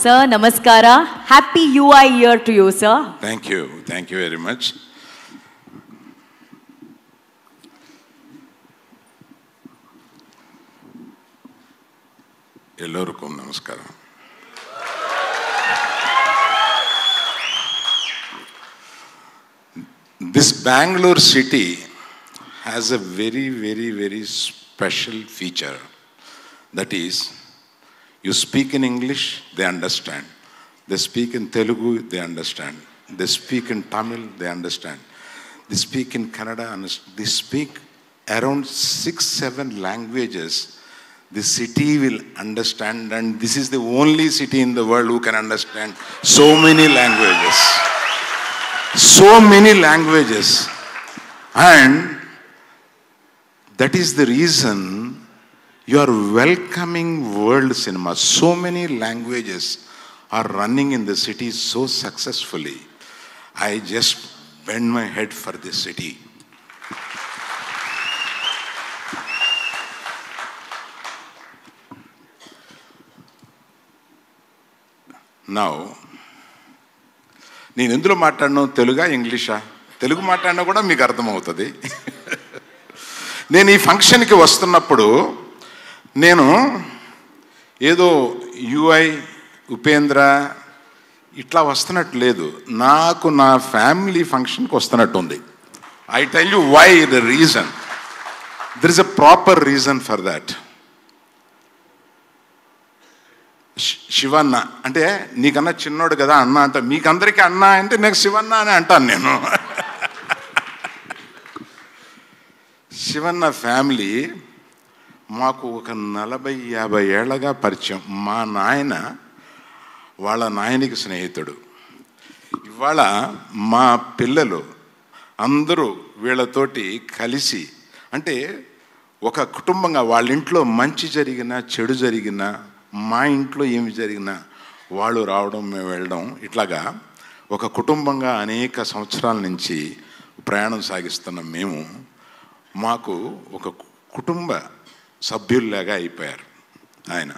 Sir, namaskara. Happy UI year to you, sir. Thank you. Thank you very much. Ellorukku namaskaram. This Bangalore city has a very, very, very special feature. That is, you speak in English, they understand. They speak in Telugu, they understand. They speak in Tamil, they understand. They speak in Kannada, they speak around 6-7 languages. The city will understand, and this is the only city in the world who can understand so many languages. So many languages. And that is the reason you are welcoming world cinema. So many languages are running in the city so successfully. I just bend my head for this city. Now, నేను ఎందులో మాట్లాడను, తెలుగా ఇంగ్లీషా? తెలుగు మాట్లాడినా కూడా మీకు అర్థమవుతుంది. నేను ఈ ఫంక్షన్కి వస్తున్నప్పుడు నేను ఏదో యుఐ ఉపేంద్ర ఇట్లా వస్తున్నట్టు లేదు, నాకు నా ఫ్యామిలీ ఫంక్షన్కి వస్తున్నట్టు ఉంది. I tell you why the reason. There is a proper reason for that. Shivanna అంటే నీకన్నా చిన్నోడు కదా అన్న అంట, మీకందరికీ అన్న అంటే నాకు శివన్న అని అంటాను నేను. శివన్న ఫ్యామిలీ మాకు ఒక 40-50 ఏళ్ళగా పరిచయం. మా నాయన వాళ్ళ నాయనికి స్నేహితుడు. ఇవాళ మా పిల్లలు అందరూ వీళ్ళతోటి కలిసి, అంటే ఒక కుటుంబంగా వాళ్ళ ఇంట్లో మంచి జరిగినా చెడు జరిగినా, మా ఇంట్లో ఏమి జరిగినా వాళ్ళు రావడం మేము వెళ్ళడం, ఇట్లాగా ఒక కుటుంబంగా అనేక సంవత్సరాల నుంచి ప్రయాణం సాగిస్తున్నాం మేము. మాకు ఒక కుటుంబ సభ్యుల్లాగా అయిపోయారు ఆయన.